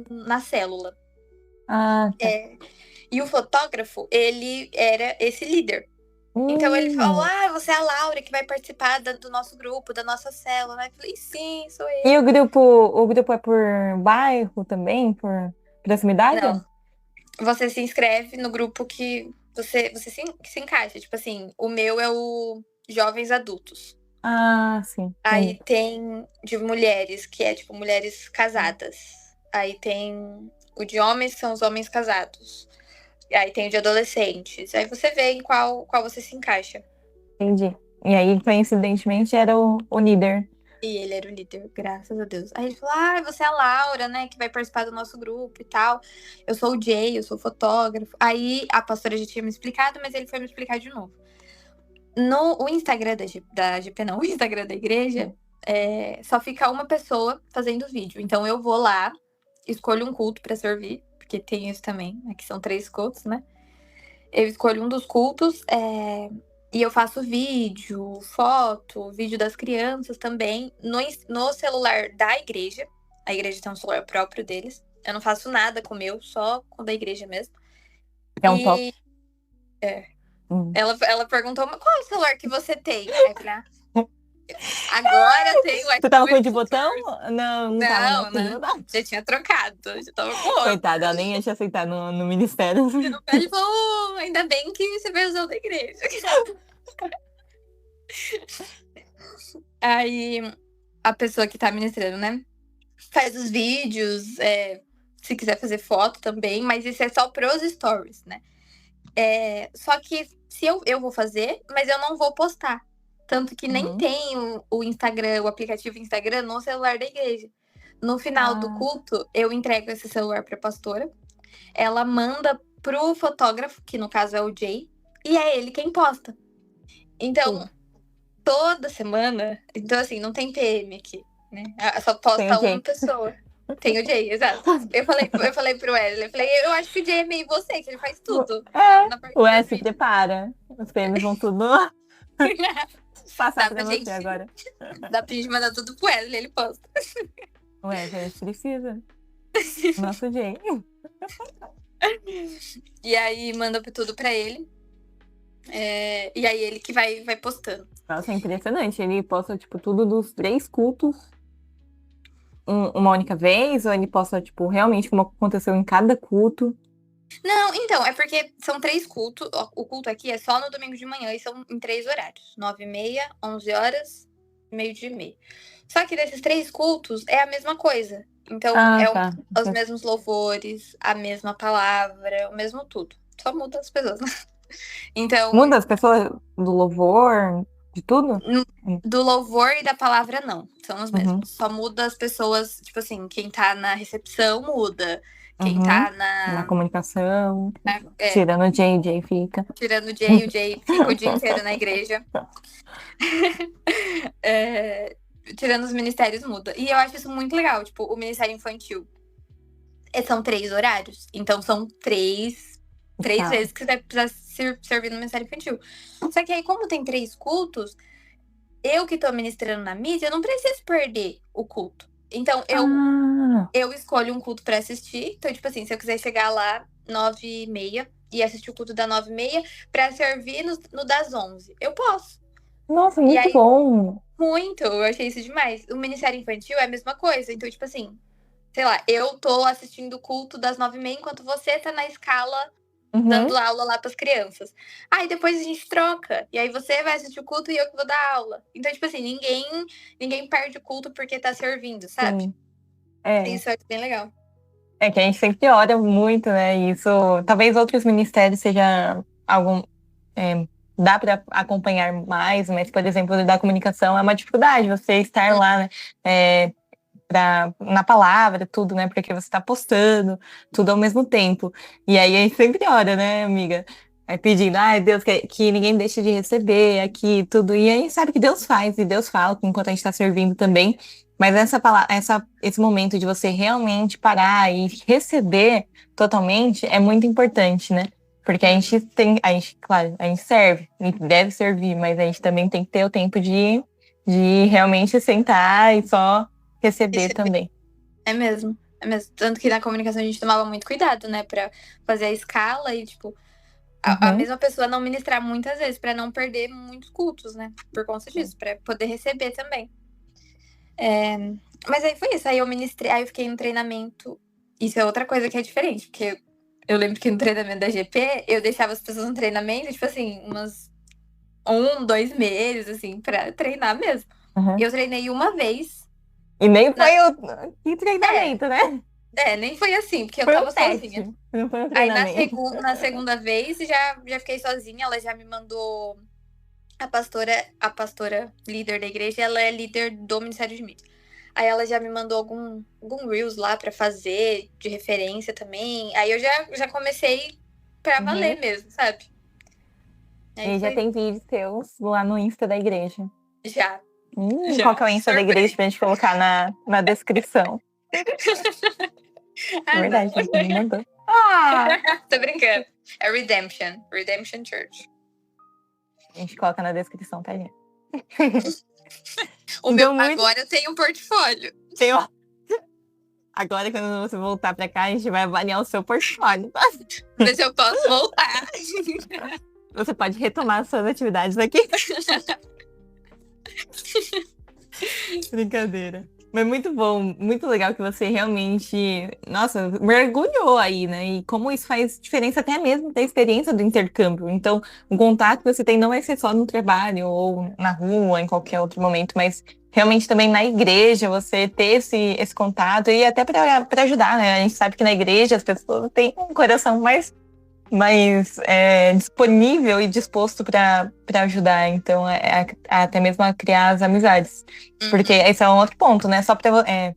na célula. Tá. E o fotógrafo, ele era esse líder. Então ele falou, você é a Laura que vai participar do nosso grupo, da nossa célula. Eu falei, sim, sou eu. E o grupo é por bairro também? Por proximidade? Não. Você se inscreve no grupo que você se encaixa. Tipo assim, o meu é o Jovens Adultos. Sim. Aí tem de mulheres, que é tipo mulheres casadas. Aí tem O de homens são os homens casados. E aí tem o de adolescentes. Aí você vê em qual você se encaixa. Entendi. E aí, coincidentemente, era o líder. E ele era o líder, graças a Deus. Aí ele falou: Ah, você é a Laura, né? Que vai participar do nosso grupo e tal. Eu sou o Jay, eu sou fotógrafo. Aí a pastora já tinha me explicado, mas ele foi me explicar de novo. No o Instagram da GP, não, o Instagram da igreja, só fica uma pessoa fazendo vídeo. Então eu vou lá, escolho um culto pra servir, porque tem isso também. Aqui são 3 cultos, né? Eu escolho um dos cultos, e eu faço vídeo, foto, vídeo das crianças também, no celular da igreja. A igreja tem um celular próprio deles. Eu não faço nada com o meu, só com o da igreja mesmo. É um top. Ela perguntou, mas qual é o celular que você tem? Aí eu falei, agora eu tenho o iPhone. Tu tava com o de botão? Não tava, não. Já tinha trocado, já tava com outro. Coitada, ela nem ia te aceitar no ministério. Ele falou, ainda bem que você vai usar o da igreja. Aí a pessoa que tá ministrando, né? Faz os vídeos, se quiser fazer foto também, mas isso é só pros stories, né? Só que se eu vou fazer, mas eu não vou postar. Tanto que nem tem o Instagram, o aplicativo Instagram no celular da igreja. No final do culto, eu entrego esse celular pra pastora. Ela manda pro fotógrafo, que no caso é o Jay, e é ele quem posta. Então, toda semana... Então, assim, não tem PM aqui, né? Só posta uma pessoa. Tem o Jay, exato. Eu falei pro Wesley, eu acho que o Jay é meio você, que ele faz tudo. O S se prepara. Os PMs vão tudo passar pra você agora. Dá pra gente mandar tudo pro Wesley, ele posta. O Wesley, a gente precisa. Nosso Jay. E aí, manda tudo pra ele. E aí, ele que vai postando. Nossa, é impressionante. Ele posta, tipo, tudo dos 3 cultos uma única vez? Ou ele posta, tipo, realmente como aconteceu em cada culto? Não, então, é porque são 3 cultos. O culto aqui é só no domingo de manhã e são em 3 horários. 9h30, 11 horas, meio-dia e meia. Só que desses 3 cultos é a mesma coisa. Então, os mesmos louvores, a mesma palavra, o mesmo tudo. Só muda as pessoas, né? Então, muda as pessoas do louvor, de tudo? Do louvor e da palavra, não. São os mesmos. Só muda as pessoas, tipo assim, quem tá na recepção muda. Quem tá na comunicação. É. Tirando o Jay fica. Tirando o Jay fica o dia inteiro na igreja. Tirando os ministérios, muda. E eu acho isso muito legal. Tipo, o ministério infantil. São 3 horários. Então, são 3 vezes que você vai precisar servir no ministério infantil. Só que aí, como tem 3 cultos, eu que tô ministrando na mídia, eu não preciso perder o culto. Então, eu escolho um culto pra assistir. Então, tipo assim, se eu quiser chegar lá 9h30 e assistir o culto da 9h30 pra servir no das 11, eu posso. Nossa, muito bom! Muito, eu achei isso demais. O Ministério Infantil é a mesma coisa. Então, tipo assim, sei lá, eu tô assistindo o culto das 9h30 enquanto você tá na escala dando aula lá pras crianças. Aí depois a gente troca. E aí você vai assistir o culto e eu que vou dar aula. Então, tipo assim, ninguém perde o culto porque tá servindo, sabe? Sim. Isso é bem legal. É que a gente sempre ora muito, né? E isso, talvez outros ministérios seja algum... dá para acompanhar mais, mas, por exemplo, da comunicação é uma dificuldade você estar lá, né? Na palavra, tudo, né? Porque você tá postando tudo ao mesmo tempo. E aí a gente sempre ora, né, amiga? Pedindo, ai, Deus, que ninguém deixe de receber aqui, tudo. E aí sabe que Deus faz, e Deus fala enquanto a gente tá servindo também. Mas esse momento de você realmente parar e receber totalmente é muito importante, né? Porque claro, a gente serve, a gente deve servir, mas a gente também tem que ter o tempo de realmente sentar e só receber também. É mesmo. Tanto que na comunicação a gente tomava muito cuidado, né? Pra fazer a escala e, tipo, a mesma pessoa não ministrar muitas vezes, pra não perder muitos cultos, né? Por conta disso, pra poder receber também. Mas aí foi isso. Aí eu ministrei, aí eu fiquei no treinamento. Isso é outra coisa que é diferente, porque eu lembro que no treinamento da GP, eu deixava as pessoas no treinamento, tipo assim, umas 2 meses, assim, pra treinar mesmo. Eu treinei uma vez. E nem foi o treinamento, né? Nem foi assim, porque eu Foi tava um teste, sozinha. não foi um Aí treinamento. na segunda vez já fiquei sozinha, ela já me mandou a pastora líder da igreja, ela é líder do Ministério de Mídia. Aí ela já me mandou algum Reels lá pra fazer, de referência também. Aí eu já comecei pra valer mesmo, sabe? Aí E já foi. tem vídeos teus lá no Insta da igreja. Já. Qual que é o Insta da igreja Surpresa. pra gente colocar na descrição? É Ah, verdade, não. você me mandou. Ah! Tô brincando. É Redemption Church. A gente coloca na descrição, tá, gente? Então, agora eu tenho um portfólio. Agora, quando você voltar pra cá, a gente vai avaliar o seu portfólio. Ver se eu posso voltar. Você pode retomar suas atividades aqui. Brincadeira. Mas muito bom, muito legal que você realmente, nossa, mergulhou aí, né? E como isso faz diferença até mesmo da experiência do intercâmbio. Então, o contato que você tem não vai ser só no trabalho ou na rua, em qualquer outro momento, mas realmente também na igreja, você ter esse contato e até para ajudar, né? A gente sabe que na igreja as pessoas têm um coração mais disponível e disposto para ajudar. Então, até mesmo a criar as amizades. Porque esse é um outro ponto, né? Só para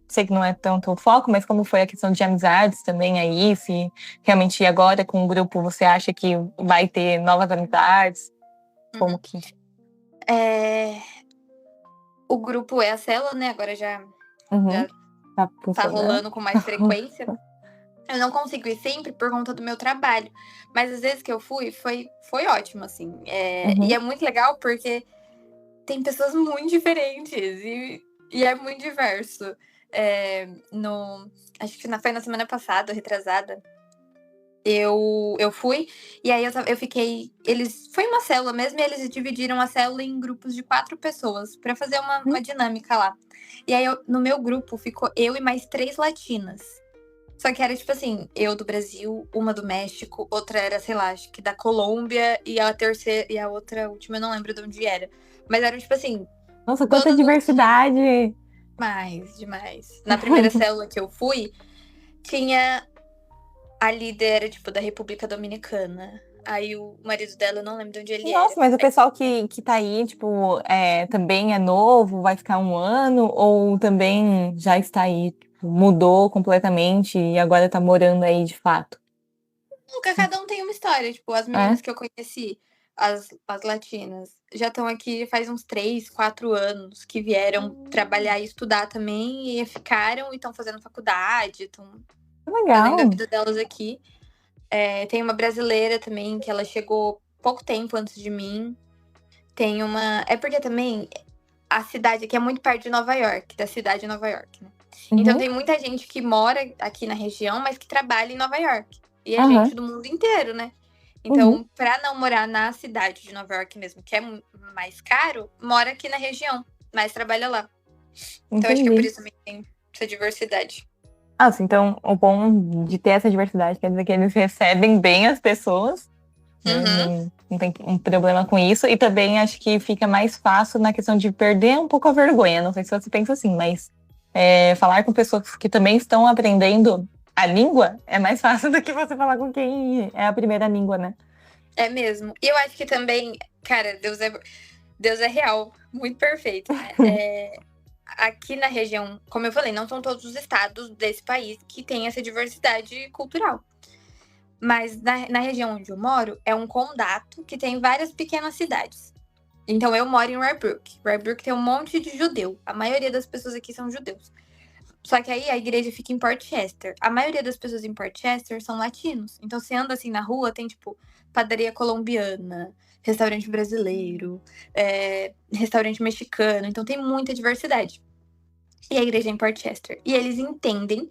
sei que não é tanto o foco, mas como foi a questão de amizades também aí, se realmente agora com o grupo você acha que vai ter novas amizades, como que... O grupo é a célula, né? Agora já tá rolando com mais frequência. Eu não consigo ir sempre por conta do meu trabalho. Mas às vezes que eu fui, foi ótimo, assim. E é muito legal porque tem pessoas muito diferentes e é muito diverso. Acho que foi na semana passada, retrasada. Eu fui, e aí eu fiquei. Foi uma célula mesmo, e eles dividiram a célula em grupos de 4 pessoas pra fazer uma dinâmica lá. E aí no meu grupo ficou eu e mais 3 latinas. Só que era tipo assim, eu do Brasil, uma do México, outra era, sei lá, acho que da Colômbia, e a terceira e a outra última eu não lembro de onde era. Mas eram tipo assim. Nossa, quanta diversidade! Demais. Na primeira célula que eu fui, tinha a líder, tipo, da República Dominicana. Aí o marido dela, eu não lembro de onde ele era. Nossa, mas o pessoal que tá aí, tipo, também é novo, vai ficar um ano, ou também já está aí, tipo, mudou completamente e agora tá morando aí de fato? Nunca, cada um tem uma história. Tipo, as meninas que eu conheci, as latinas, já estão aqui faz uns 3, 4 anos, que vieram trabalhar e estudar também, e ficaram e estão fazendo faculdade, estão fazendo a vida delas aqui. Tem uma brasileira também, que ela chegou pouco tempo antes de mim. Tem uma... É porque também a cidade aqui é muito perto de Nova York, da cidade de Nova York, né? Então tem muita gente que mora aqui na região, mas que trabalha em Nova York. E é gente do mundo inteiro, né? Então, pra não morar na cidade de Nova York mesmo, que é mais caro, mora aqui na região, mas trabalha lá. Então acho que é por isso também que tem essa diversidade. Nossa, então o bom de ter essa diversidade quer dizer que eles recebem bem as pessoas, não tem um problema com isso, e também acho que fica mais fácil na questão de perder um pouco a vergonha. Não sei se você pensa assim, mas falar com pessoas que também estão aprendendo a língua é mais fácil do que você falar com quem é a primeira língua, né? É mesmo. E eu acho que também, cara, Deus é real, muito perfeito, né? Aqui na região, como eu falei, não são todos os estados desse país que têm essa diversidade cultural. Mas na região onde eu moro, é um condado que tem várias pequenas cidades. Então eu moro em Rye Brook. Rye Brook tem um monte de judeu. A maioria das pessoas aqui são judeus. Só que aí a igreja fica em Port Chester. A maioria das pessoas em Port Chester são latinos. Então você anda assim na rua, tem tipo padaria colombiana, restaurante brasileiro, restaurante mexicano. Então tem muita diversidade. E a igreja é em Port Chester. E eles entendem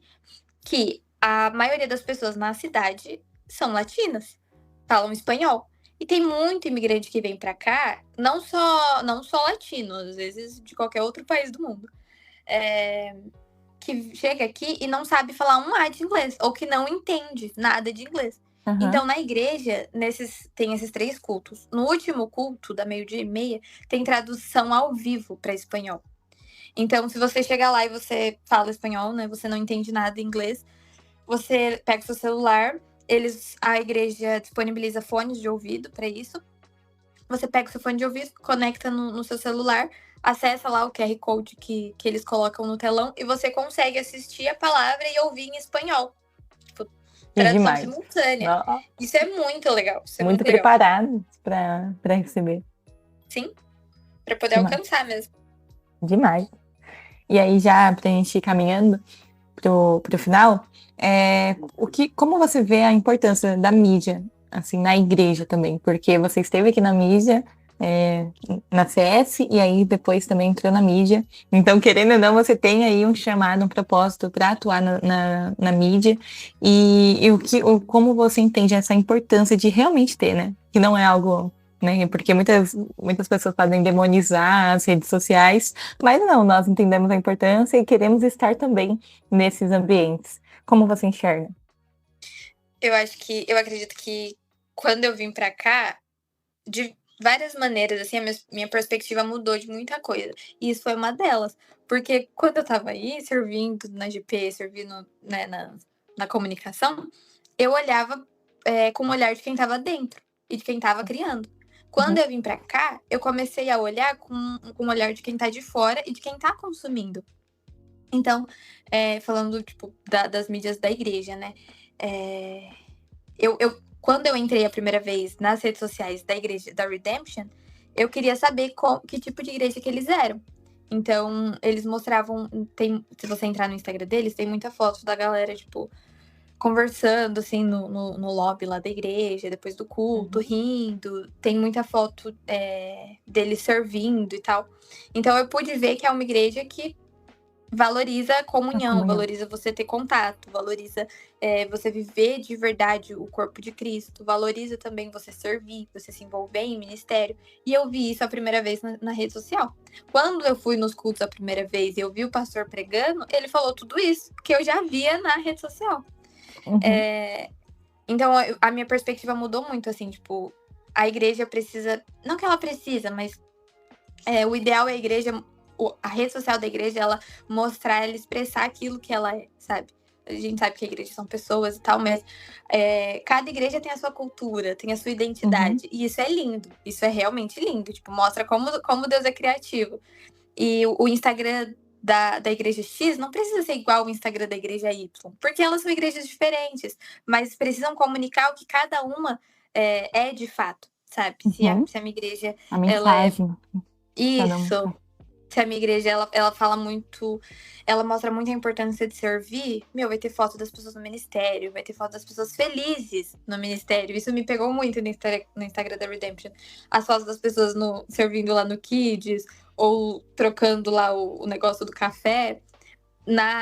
que a maioria das pessoas na cidade são latinas, falam espanhol. E tem muito imigrante que vem pra cá, não só latino, às vezes de qualquer outro país do mundo, que chega aqui e não sabe falar um A de inglês, ou que não entende nada de inglês. Então, na igreja, tem esses 3 cultos. No último culto, da 12:30, tem tradução ao vivo para espanhol. Então, se você chegar lá e você fala espanhol, né, você não entende nada em inglês, você pega o seu celular, a igreja disponibiliza fones de ouvido para isso. Você pega o seu fone de ouvido, conecta no seu celular, acessa lá o QR Code que eles colocam no telão e você consegue assistir a palavra e ouvir em espanhol. Tipo, tradução simultânea. Não. Isso é muito legal. Isso é Muito legal. preparado para receber. Sim, para poder alcançar mesmo. Demais. E aí, já pra gente ir caminhando pro final, como você vê a importância da mídia, assim, na igreja também? Porque você esteve aqui na mídia, na CS, e aí depois também entrou na mídia. Então, querendo ou não, você tem aí um chamado, um propósito para atuar na mídia. E como você entende essa importância de realmente ter, né? Que não é algo... né? Porque muitas pessoas podem demonizar as redes sociais, mas não, nós entendemos a importância e queremos estar também nesses ambientes. Como você enxerga? Eu acredito que quando eu vim pra cá, de várias maneiras, assim, a minha perspectiva mudou de muita coisa. E isso foi uma delas. Porque quando eu tava aí, servindo na GP, servindo, né, na comunicação, eu olhava com o olhar de quem tava dentro e de quem tava criando. Quando eu vim pra cá, eu comecei a olhar com o olhar de quem tá de fora e de quem tá consumindo. Então, falando, tipo, das mídias da igreja, né? Quando eu entrei a primeira vez nas redes sociais da igreja da Redemption, eu queria saber que tipo de igreja que eles eram. Então, eles mostravam... se você entrar no Instagram deles, tem muita foto da galera, tipo... conversando, assim, no lobby lá da igreja, depois do culto, rindo. Tem muita foto deles servindo e tal. Então, eu pude ver que é uma igreja que valoriza a comunhão, valoriza você ter contato, valoriza você viver de verdade o corpo de Cristo, valoriza também você servir, você se envolver em ministério. E eu vi isso a primeira vez na rede social. Quando eu fui nos cultos a primeira vez e eu vi o pastor pregando, ele falou tudo isso que eu já via na rede social. Então, a minha perspectiva mudou muito, assim, tipo, a igreja precisa... Não que ela precisa, mas o ideal é a igreja... A rede social da igreja, ela mostrar, ela expressar aquilo que ela é, sabe? A gente sabe que a igreja são pessoas e tal, mas cada igreja tem a sua cultura, tem a sua identidade. E isso é lindo, isso é realmente lindo. Tipo, mostra como Deus é criativo. E o Instagram da igreja X não precisa ser igual ao Instagram da igreja Y, porque elas são igrejas diferentes, mas precisam comunicar o que cada uma é de fato, sabe? Se a minha igreja... A mensagem. Isso. Se a minha igreja, ela fala muito... Ela mostra muito a importância de servir. Vai ter foto das pessoas no ministério, vai ter foto das pessoas felizes no ministério. Isso me pegou muito no Instagram da Redemption. As fotos das pessoas servindo lá no Kids, ou trocando lá o negócio do café.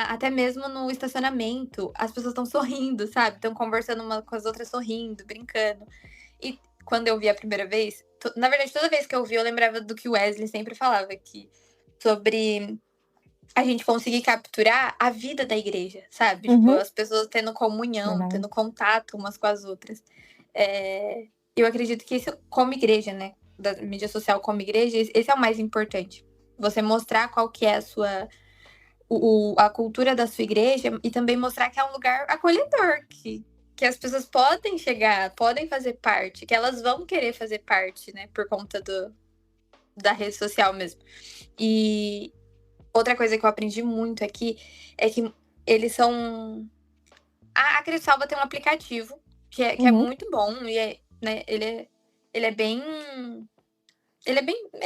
Até mesmo no estacionamento, as pessoas estão sorrindo, sabe? Estão conversando uma com as outras, sorrindo, brincando. E quando eu vi a primeira vez... Na verdade, toda vez que eu vi, eu lembrava do que o Wesley sempre falava, sobre a gente conseguir capturar a vida da igreja, sabe? Tipo, as pessoas tendo comunhão, tendo contato umas com as outras. Eu acredito que isso, como igreja, né? Da mídia social como igreja, esse é o mais importante. Você mostrar qual que é a cultura da sua igreja e também mostrar que é um lugar acolhedor, que as pessoas podem chegar, podem fazer parte, que elas vão querer fazer parte, né? Por conta da rede social mesmo. E outra coisa que eu aprendi muito aqui é que eles são... A Crissalva tem um aplicativo que é muito bom e né, ele é bem... Ele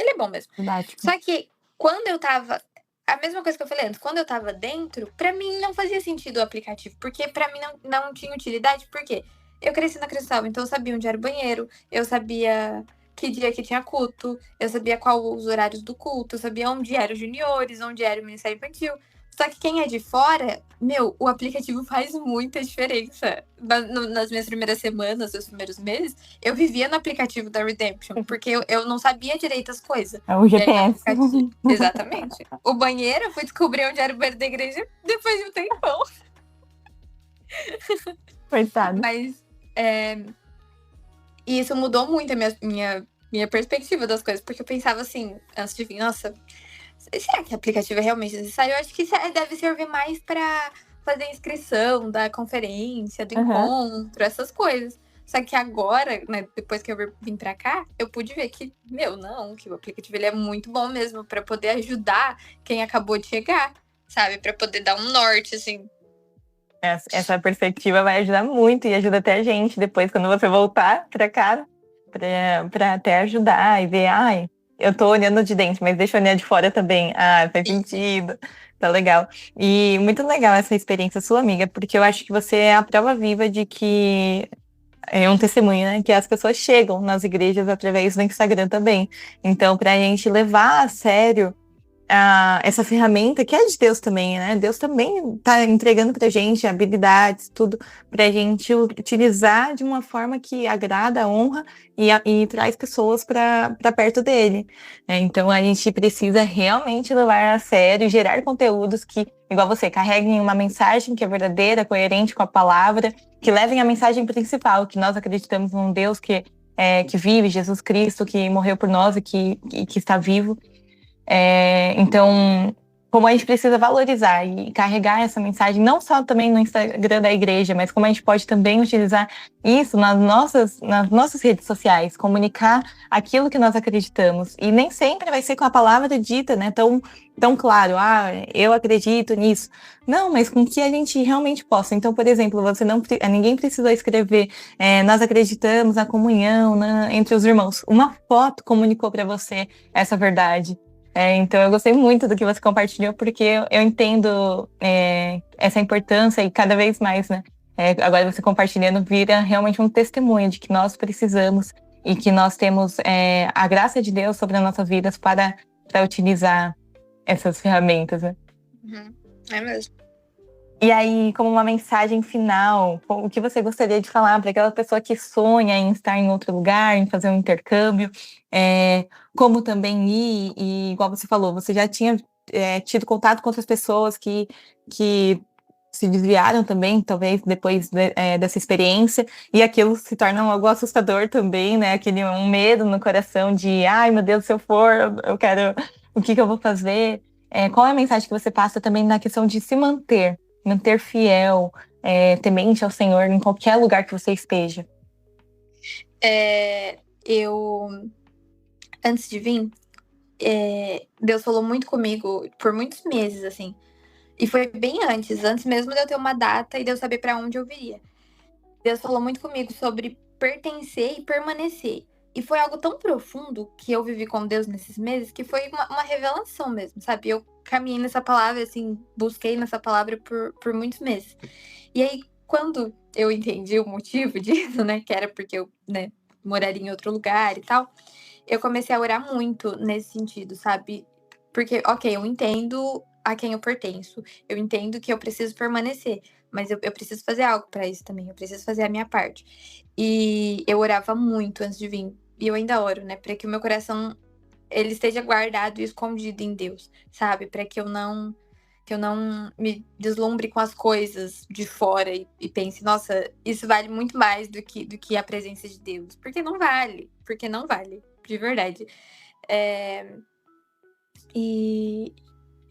é bom mesmo. Didático. Só que quando eu tava... A mesma coisa que eu falei antes, quando eu tava dentro, pra mim não fazia sentido o aplicativo, porque pra mim não tinha utilidade, porque eu cresci na Crissalva, então eu sabia onde era o banheiro, eu sabia que dia que tinha culto, eu sabia qual os horários do culto, eu sabia onde eram os juniores, onde era o Ministério Infantil. Só que quem é de fora, o aplicativo faz muita diferença. Nas minhas primeiras semanas, nos primeiros meses, eu vivia no aplicativo da Redemption, porque eu não sabia direito as coisas. É o GPS. Exatamente. O banheiro, eu fui descobrir onde era o banheiro da igreja depois de um tempão. Coitado. Mas e isso mudou muito a minha perspectiva das coisas, porque eu pensava assim, antes de vir, nossa, será que o aplicativo é realmente necessário? Eu acho que deve servir mais para fazer a inscrição da conferência, do Aham. encontro, essas coisas. Só que agora, né, depois que eu vim pra cá, eu pude ver que, não, que o aplicativo ele é muito bom mesmo pra poder ajudar quem acabou de chegar, sabe? Pra poder dar um norte, assim. Essa perspectiva vai ajudar muito e ajuda até a gente depois, quando você voltar pra cá, pra até ajudar e ver, ai, eu tô olhando de dentro, mas deixa eu olhar de fora também. Ah, faz sentido. Tá legal. E muito legal essa experiência sua, amiga, porque eu acho que você é a prova viva de que é um testemunho, né? Que as pessoas chegam nas igrejas através do Instagram também. Então, para a gente levar a sério essa ferramenta que é de Deus também, né? Deus também está entregando para a gente habilidades, tudo, para a gente utilizar de uma forma que agrada, honra e traz pessoas para perto dele. Né? Então, a gente precisa realmente levar a sério, gerar conteúdos que, igual você, carreguem uma mensagem que é verdadeira, coerente com a palavra, que levem a mensagem principal, que nós acreditamos num Deus que vive, Jesus Cristo, que morreu por nós e que está vivo. Então, como a gente precisa valorizar e carregar essa mensagem, não só também no Instagram da igreja, mas como a gente pode também utilizar isso nas nossas redes sociais, comunicar aquilo que nós acreditamos. E nem sempre vai ser com a palavra dita, né? Tão claro, eu acredito nisso. Não, mas com que a gente realmente possa. Então, por exemplo, ninguém precisou escrever, nós acreditamos na comunhão, entre os irmãos. Uma foto comunicou para você essa verdade. Então, eu gostei muito do que você compartilhou, porque eu entendo essa importância e cada vez mais, né? Agora você compartilhando vira realmente um testemunho de que nós precisamos e que nós temos a graça de Deus sobre as nossas vidas para utilizar essas ferramentas, né? Uhum. É mesmo. E aí, como uma mensagem final, o que você gostaria de falar para aquela pessoa que sonha em estar em outro lugar, em fazer um intercâmbio, como também ir, e igual você falou, você já tinha tido contato com outras pessoas que se desviaram também, talvez depois dessa experiência, e aquilo se torna algo assustador também, né? Um medo no coração de, ai meu Deus, se eu for, eu quero, o que eu vou fazer? Qual é a mensagem que você passa também na questão de se manter fiel, temente ao Senhor em qualquer lugar que você esteja? Eu, antes de vir, Deus falou muito comigo por muitos meses, assim. E foi bem antes mesmo de eu ter uma data e de eu saber para onde eu viria. Deus falou muito comigo sobre pertencer e permanecer. E foi algo tão profundo que eu vivi com Deus nesses meses que foi uma revelação mesmo, sabe? Eu caminhei nessa palavra, assim, busquei nessa palavra por muitos meses. E aí, quando eu entendi o motivo disso, né, que era porque eu, né, moraria em outro lugar e tal, eu comecei a orar muito nesse sentido, sabe? Porque, ok, eu entendo a quem eu pertenço, eu entendo que eu preciso permanecer, mas eu preciso fazer algo para isso também, eu preciso fazer a minha parte. E eu orava muito antes de vir, e eu ainda oro, né, para que o meu coração ele esteja guardado e escondido em Deus, sabe? Para que eu não me deslumbre com as coisas de fora e pense, nossa, isso vale muito mais do que a presença de Deus. Porque não vale, de verdade. E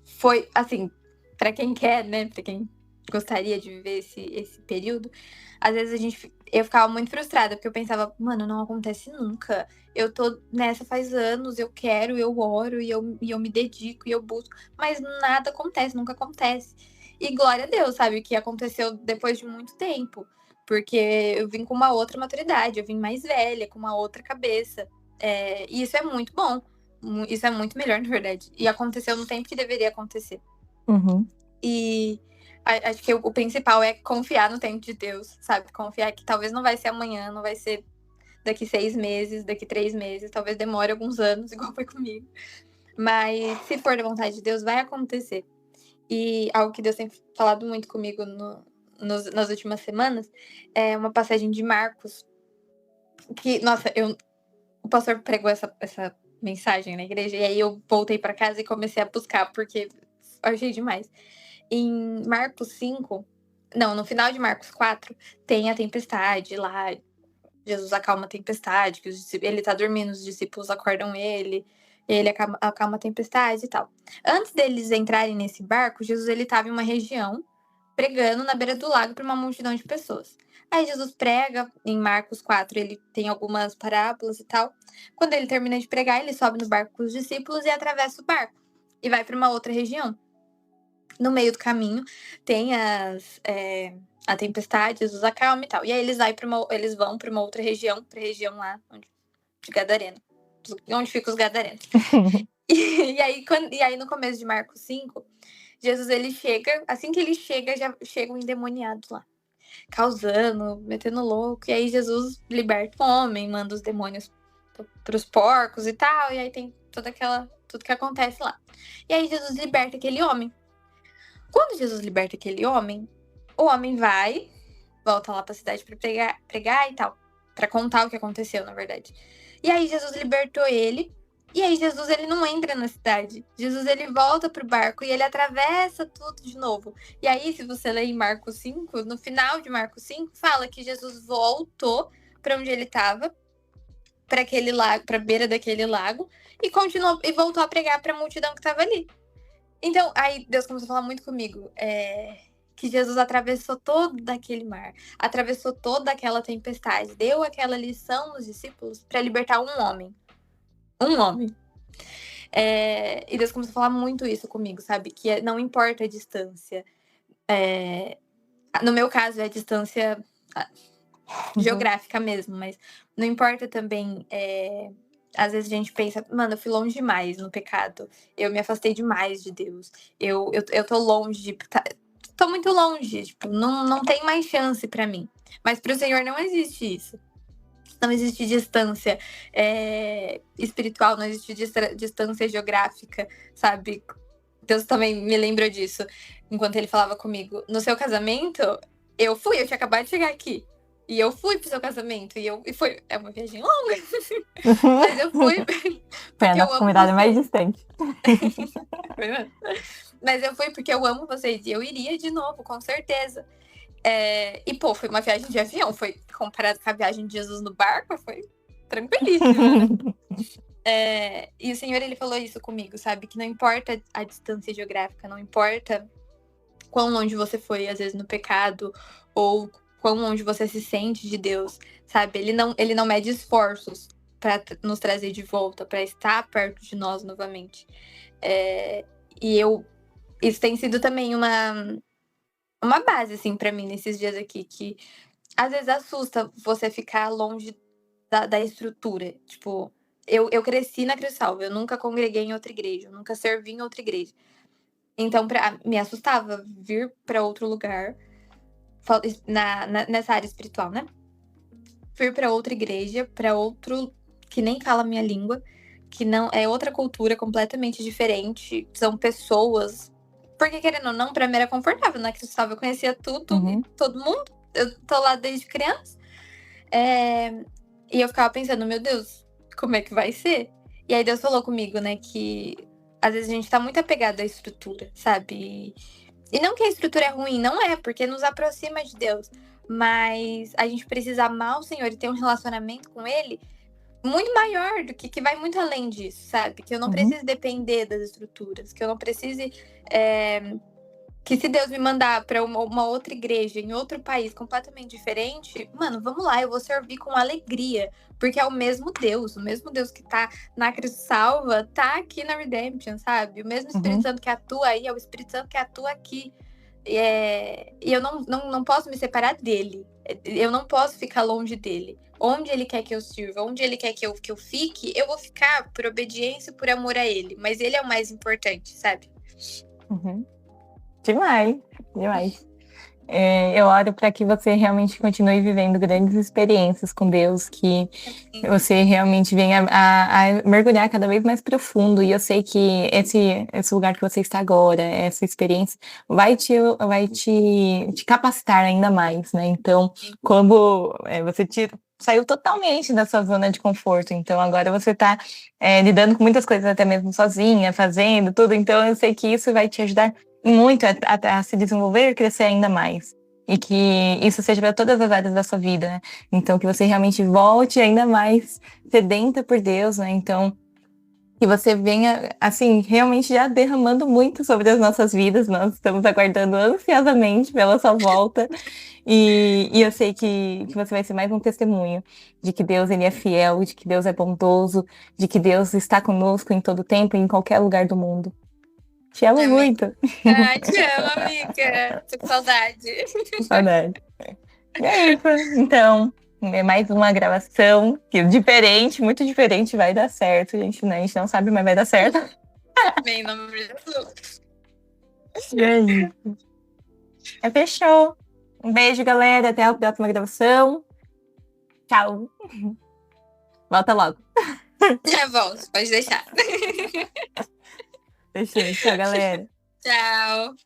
foi, assim, para quem quer, né, para quem gostaria de viver esse período, às vezes eu ficava muito frustrada, porque eu pensava, mano, não acontece nunca. Eu tô nessa faz anos, eu quero, eu oro, e eu me dedico, e eu busco, mas nada acontece, nunca acontece. E glória a Deus, sabe, o que aconteceu depois de muito tempo, porque eu vim com uma outra maturidade, eu vim mais velha, com uma outra cabeça. E isso é muito bom, isso é muito melhor, na verdade. E aconteceu no tempo que deveria acontecer. Uhum. E acho que o principal é confiar no tempo de Deus, sabe? Confiar que talvez não vai ser amanhã, não vai ser daqui 6 meses, daqui 3 meses, talvez demore alguns anos, igual foi comigo. Mas se for da vontade de Deus, vai acontecer. E algo que Deus tem falado muito comigo nas últimas semanas é uma passagem de Marcos. Que, nossa, o pastor pregou essa mensagem na igreja, e aí eu voltei para casa e comecei a buscar, porque eu achei demais. Em Marcos 5, não, no final de Marcos 4, tem a tempestade lá. Jesus acalma a tempestade, que ele tá dormindo, os discípulos acordam ele acalma a tempestade e tal. Antes deles entrarem nesse barco, Jesus ele tava em uma região pregando na beira do lago para uma multidão de pessoas. Aí Jesus prega, em Marcos 4, ele tem algumas parábolas e tal. Quando ele termina de pregar, ele sobe no barco com os discípulos e atravessa o barco e vai para uma outra região. No meio do caminho tem a tempestade, Jesus acalma e tal. E aí eles vão para uma outra região, para a região lá de Gadareno, onde ficam os gadarenos. E aí no começo de Marcos 5, Jesus ele chega, assim que ele chega, já chegam endemoniados lá, causando, metendo louco. E aí Jesus liberta o homem, manda os demônios pros porcos e tal. E aí tem tudo que acontece lá. E aí Jesus liberta aquele homem. Quando Jesus liberta aquele homem, o homem volta lá pra cidade pra pregar e tal, pra contar o que aconteceu, na verdade. E aí Jesus libertou ele. E aí Jesus ele não entra na cidade. Jesus ele volta pro barco e ele atravessa tudo de novo. E aí, se você ler em Marcos 5, no final de Marcos 5, fala que Jesus voltou para onde ele estava, para aquele lago, para beira daquele lago, e continuou e voltou a pregar para a multidão que estava ali. Então, aí Deus começou a falar muito comigo, que Jesus atravessou todo aquele mar, atravessou toda aquela tempestade, deu aquela lição nos discípulos para libertar um homem. E Deus começou a falar muito isso comigo, sabe? Que não importa a distância. No meu caso, é a distância geográfica mesmo, mas não importa também. Às vezes a gente pensa, mano, eu fui longe demais no pecado. Eu me afastei demais de Deus. Eu tô longe tô muito longe. Tipo, não tem mais chance pra mim. Mas pro Senhor não existe isso. Não existe distância espiritual, não existe distância geográfica, sabe? Deus também me lembrou disso enquanto ele falava comigo. No seu casamento, eu tinha acabado de chegar aqui. E eu fui pro seu casamento. É uma viagem longa. Mas eu fui. Foi a nossa comunidade mais distante. Mas eu fui porque eu amo vocês. E eu iria de novo, com certeza. E, pô, foi uma viagem de avião. Foi comparado com a viagem de Jesus no barco, foi tranquilíssimo, né? E o Senhor, ele falou isso comigo, sabe? Que não importa a distância geográfica, não importa quão longe você foi, às vezes, no pecado, ou quão longe você se sente de Deus, sabe? Ele não mede esforços para nos trazer de volta, para estar perto de nós novamente. Isso tem sido também uma base, assim, pra mim, nesses dias aqui, que às vezes assusta você ficar longe da estrutura. Tipo, eu cresci na Crissalva, eu nunca congreguei em outra igreja, eu nunca servi em outra igreja. Então, me assustava vir pra outro lugar, nessa área espiritual, né? Vir pra outra igreja, pra outro que nem fala a minha língua, que não é outra cultura completamente diferente, são pessoas. Porque, querendo ou não, pra mim era confortável, né? Que eu conhecia tudo, todo mundo. Eu tô lá desde criança. E eu ficava pensando, meu Deus, como é que vai ser? E aí Deus falou comigo, né, que às vezes a gente tá muito apegado à estrutura, sabe? E não que a estrutura é ruim, não é, porque nos aproxima de Deus. Mas a gente precisa amar o Senhor e ter um relacionamento com Ele muito maior do que vai muito além disso, sabe? Que eu não preciso depender das estruturas, que eu não precise. Que se Deus me mandar para uma outra igreja em outro país completamente diferente, mano, vamos lá, eu vou servir com alegria, porque é o mesmo Deus que tá na Cristo Salva, tá aqui na Redemption, sabe? O mesmo Espírito Santo que atua aí é o Espírito Santo que atua aqui. E eu não posso me separar dele. Eu não posso ficar longe dele. Onde ele quer que eu sirva, onde ele quer que eu fique, eu vou ficar por obediência e por amor a ele. Mas ele é o mais importante, sabe? Demais. Eu oro para que você realmente continue vivendo grandes experiências com Deus, que você realmente venha a mergulhar cada vez mais profundo. E eu sei que esse lugar que você está agora, essa experiência, vai te capacitar ainda mais, né? Então, como você saiu totalmente da sua zona de conforto, então agora você está lidando com muitas coisas até mesmo sozinha, fazendo tudo. Então, eu sei que isso vai te ajudar muito a se desenvolver e crescer ainda mais. E que isso seja para todas as áreas da sua vida, né? Então, que você realmente volte ainda mais sedenta por Deus, né? Então, Que você venha, assim, realmente já derramando muito sobre as nossas vidas. Nós estamos aguardando ansiosamente pela sua volta. E eu sei que você vai ser mais um testemunho de que Deus ele é fiel, de que Deus é bondoso, de que Deus está conosco em todo tempo e em qualquer lugar do mundo. Te amo Amém. muito. Ai, te amo, amiga. Tô com saudade. Saudade. E é isso. Então, é mais uma gravação que diferente, muito diferente, vai dar certo. A gente não sabe, mas vai dar certo. Amém, em nome de Jesus. E é isso. Fechou. Um beijo, galera. Até a próxima gravação. Tchau. Volta logo. Tá bom, pode deixar. Fechou. Tchau, galera. Tchau.